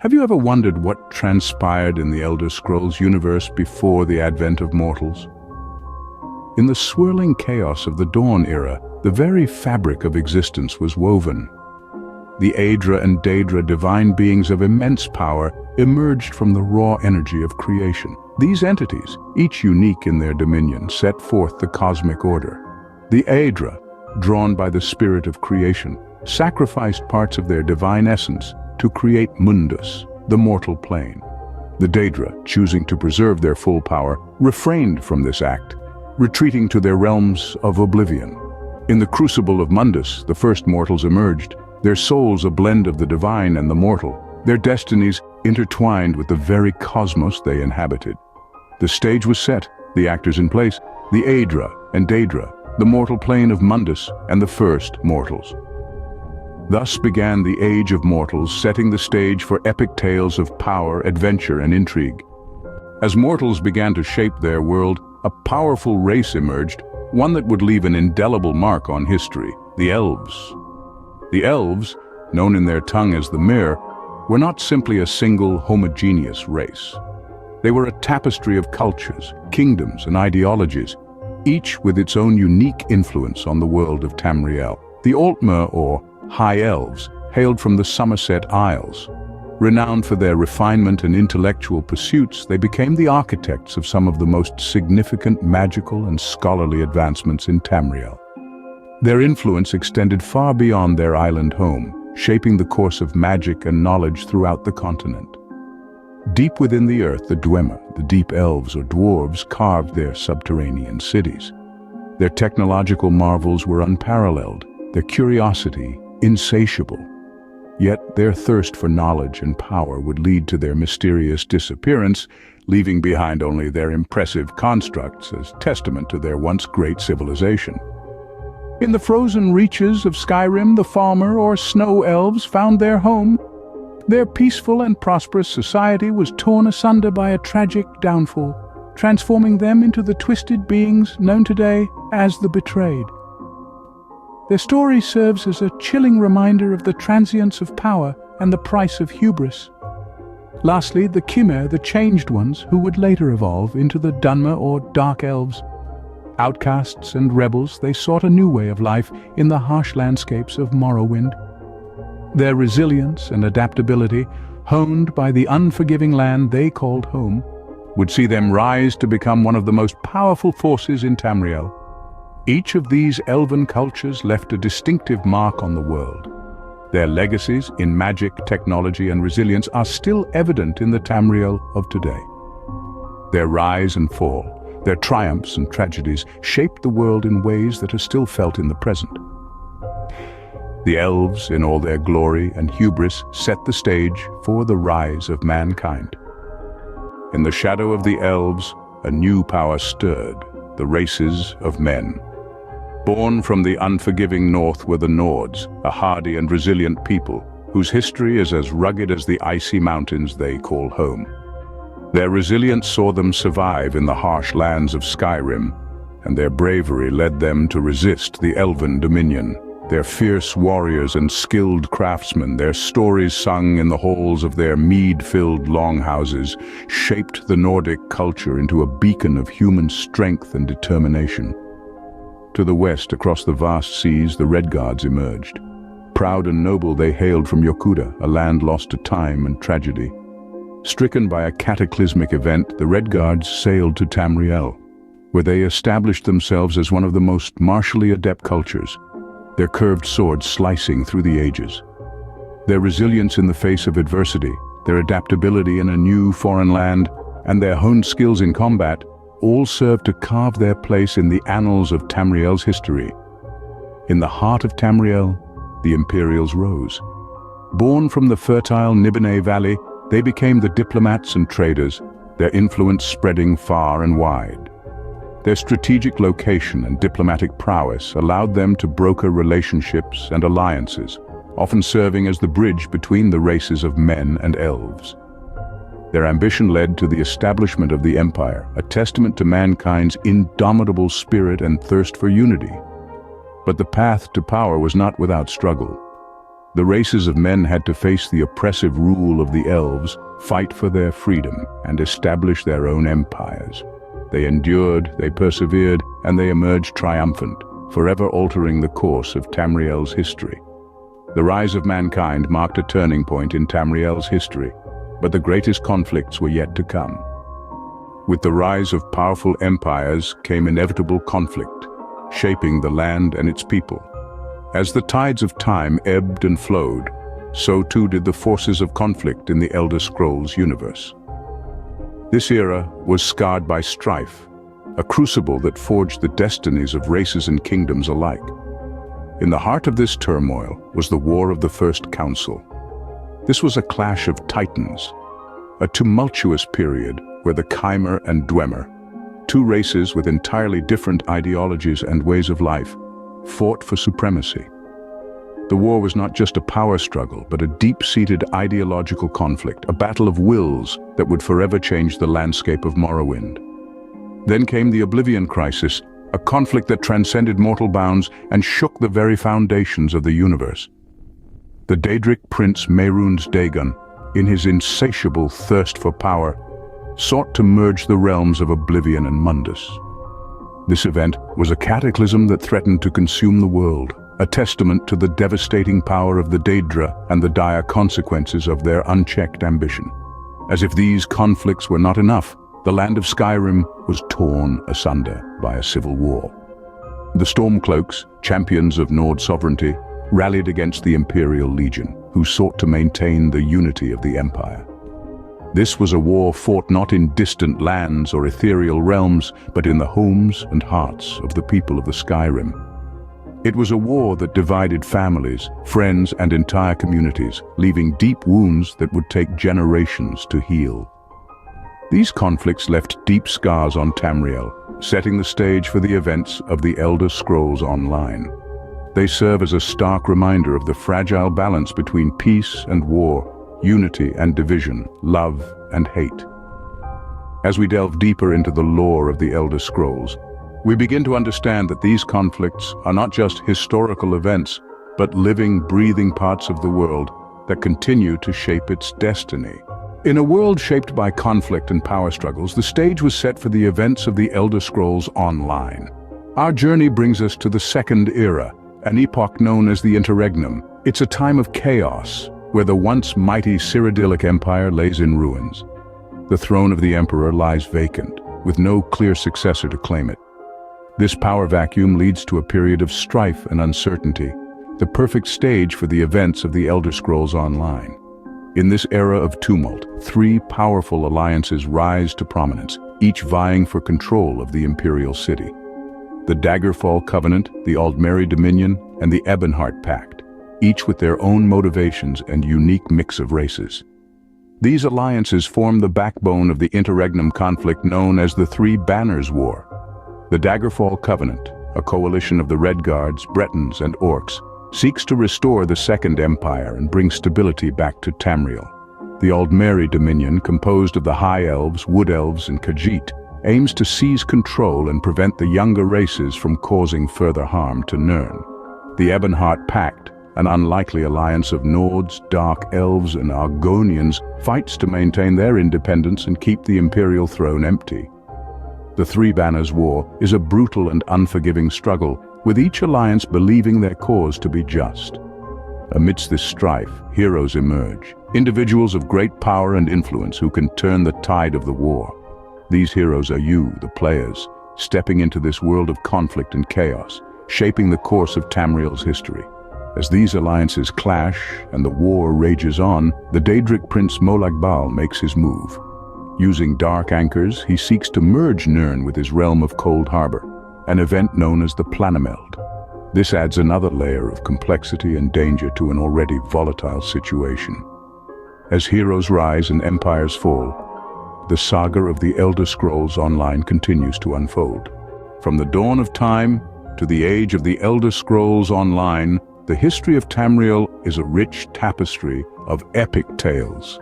Have you ever wondered what transpired in the Elder Scrolls universe before the advent of mortals? In the swirling chaos of the Dawn era, the very fabric of existence was woven. The Aedra and Daedra, divine beings of immense power, emerged from the raw energy of creation. These entities, each unique in their dominion, set forth the cosmic order. The Aedra, drawn by the spirit of creation, sacrificed parts of their divine essence to create Mundus, the mortal plane. The Daedra, choosing to preserve their full power, refrained from this act, retreating to their realms of oblivion. In the crucible of Mundus, the first mortals emerged, their souls a blend of the divine and the mortal, their destinies intertwined with the very cosmos they inhabited. The stage was set, the actors in place, the Aedra and Daedra, the mortal plane of Mundus and the first mortals. Thus began the Age of Mortals, setting the stage for epic tales of power, adventure, and intrigue. As mortals began to shape their world, a powerful race emerged, one that would leave an indelible mark on history: the Elves. The Elves, known in their tongue as the Mir, were not simply a single homogeneous race. They were a tapestry of cultures, kingdoms, and ideologies, each with its own unique influence on the world of Tamriel. The Altmer, or High Elves, hailed from the Somerset Isles. Renowned for their refinement and intellectual pursuits, they became the architects of some of the most significant magical and scholarly advancements in Tamriel. Their influence extended far beyond their island home, shaping the course of magic and knowledge throughout the continent. Deep within the earth, the Dwemer, the deep elves or dwarves, carved their subterranean cities. Their technological marvels were unparalleled, their curiosity insatiable. Yet their thirst for knowledge and power would lead to their mysterious disappearance, leaving behind only their impressive constructs as testament to their once great civilization. In the frozen reaches of Skyrim, the Falmer or Snow Elves found their home. Their peaceful and prosperous society was torn asunder by a tragic downfall, transforming them into the twisted beings known today as the Betrayed. Their story serves as a chilling reminder of the transience of power and the price of hubris. Lastly, the Chimere, the Changed Ones, who would later evolve into the Dunmer or Dark Elves. Outcasts and rebels, they sought a new way of life in the harsh landscapes of Morrowind. Their resilience and adaptability, honed by the unforgiving land they called home, would see them rise to become one of the most powerful forces in Tamriel. Each of these elven cultures left a distinctive mark on the world. Their legacies in magic, technology, and resilience are still evident in the Tamriel of today. Their rise and fall, their triumphs and tragedies shaped the world in ways that are still felt in the present. The elves, in all their glory and hubris, set the stage for the rise of mankind. In the shadow of the elves, a new power stirred, the races of men. Born from the unforgiving north were the Nords, a hardy and resilient people, whose history is as rugged as the icy mountains they call home. Their resilience saw them survive in the harsh lands of Skyrim, and their bravery led them to resist the elven dominion. Their fierce warriors and skilled craftsmen, their stories sung in the halls of their mead-filled longhouses, shaped the Nordic culture into a beacon of human strength and determination. To the west, across the vast seas, the Redguards emerged. Proud and noble, they hailed from Yokuda, a land lost to time and tragedy. Stricken by a cataclysmic event, the Redguards sailed to Tamriel, where they established themselves as one of the most martially adept cultures, their curved swords slicing through the ages. Their resilience in the face of adversity, their adaptability in a new foreign land, and their honed skills in combat all served to carve their place in the annals of Tamriel's history. In the heart of Tamriel, the Imperials rose. Born from the fertile Nibene Valley, they became the diplomats and traders, their influence spreading far and wide. Their strategic location and diplomatic prowess allowed them to broker relationships and alliances, often serving as the bridge between the races of men and elves. Their ambition led to the establishment of the Empire, a testament to mankind's indomitable spirit and thirst for unity. But the path to power was not without struggle. The races of men had to face the oppressive rule of the elves, fight for their freedom, and establish their own empires. They endured, they persevered, and they emerged triumphant, forever altering the course of Tamriel's history. The rise of mankind marked a turning point in Tamriel's history, but the greatest conflicts were yet to come. With the rise of powerful empires came inevitable conflict, shaping the land and its people. As the tides of time ebbed and flowed, so too did the forces of conflict in the Elder Scrolls universe. This era was scarred by strife, a crucible that forged the destinies of races and kingdoms alike. In the heart of this turmoil was the War of the First Council. This was a clash of titans, a tumultuous period where the Chimer and Dwemer, two races with entirely different ideologies and ways of life, fought for supremacy. The war was not just a power struggle, but a deep-seated ideological conflict, a battle of wills that would forever change the landscape of Morrowind. Then came the Oblivion Crisis, a conflict that transcended mortal bounds and shook the very foundations of the universe. The Daedric prince Mehrunes Dagon, in his insatiable thirst for power, sought to merge the realms of Oblivion and Mundus. This event was a cataclysm that threatened to consume the world, a testament to the devastating power of the Daedra and the dire consequences of their unchecked ambition. As if these conflicts were not enough, the land of Skyrim was torn asunder by a civil war. The Stormcloaks, champions of Nord sovereignty, rallied against the Imperial Legion, who sought to maintain the unity of the Empire. This was a war fought not in distant lands or ethereal realms, but in the homes and hearts of the people of the Skyrim. It was a war that divided families, friends, and entire communities, leaving deep wounds that would take generations to heal. These conflicts left deep scars on Tamriel, setting the stage for the events of the Elder Scrolls Online. They serve as a stark reminder of the fragile balance between peace and war, unity and division, love and hate. As we delve deeper into the lore of the Elder Scrolls, we begin to understand that these conflicts are not just historical events, but living, breathing parts of the world that continue to shape its destiny. In a world shaped by conflict and power struggles, the stage was set for the events of the Elder Scrolls Online. Our journey brings us to the Second Era, an epoch known as the Interregnum. It's a time of chaos, where the once mighty Cyrodiilic Empire lays in ruins. The throne of the Emperor lies vacant, with no clear successor to claim it. This power vacuum leads to a period of strife and uncertainty, the perfect stage for the events of the Elder Scrolls Online. In this era of tumult, three powerful alliances rise to prominence, each vying for control of the Imperial City. The Daggerfall Covenant, the Aldmeri Dominion, and the Ebonheart Pact, each with their own motivations and unique mix of races. These alliances form the backbone of the interregnum conflict known as the Three Banners War. The Daggerfall Covenant, a coalition of the Redguards, Bretons, and Orcs, seeks to restore the Second Empire and bring stability back to Tamriel. The Aldmeri Dominion, composed of the High Elves, Wood Elves, and Khajiit, aims to seize control and prevent the younger races from causing further harm to Nirn. The Ebonheart Pact, an unlikely alliance of Nords, Dark Elves, and Argonians, fights to maintain their independence and keep the Imperial throne empty. The Three Banners War is a brutal and unforgiving struggle, with each alliance believing their cause to be just. Amidst this strife, heroes emerge, individuals of great power and influence who can turn the tide of the war. These heroes are you, the players, stepping into this world of conflict and chaos, shaping the course of Tamriel's history. As these alliances clash and the war rages on, the Daedric prince Molag Bal makes his move. Using dark anchors, he seeks to merge Nirn with his realm of Cold Harbor, an event known as the Planameld. This adds another layer of complexity and danger to an already volatile situation. As heroes rise and empires fall, the saga of the Elder Scrolls Online continues to unfold. From the dawn of time to the age of the Elder Scrolls Online, the history of Tamriel is a rich tapestry of epic tales.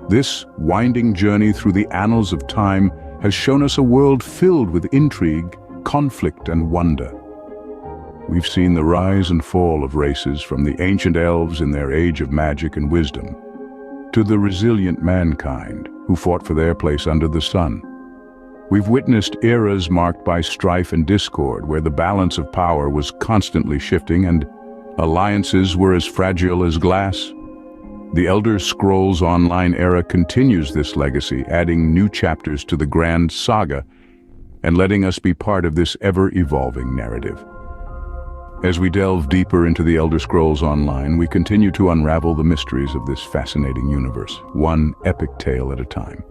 This winding journey through the annals of time has shown us a world filled with intrigue, conflict, and wonder. We've seen the rise and fall of races, from the ancient elves in their age of magic and wisdom, to the resilient mankind who fought for their place under the sun. We've witnessed eras marked by strife and discord, where the balance of power was constantly shifting and alliances were as fragile as glass. The Elder Scrolls Online era continues this legacy, adding new chapters to the grand saga and letting us be part of this ever-evolving narrative. As we delve deeper into the Elder Scrolls Online, we continue to unravel the mysteries of this fascinating universe, one epic tale at a time.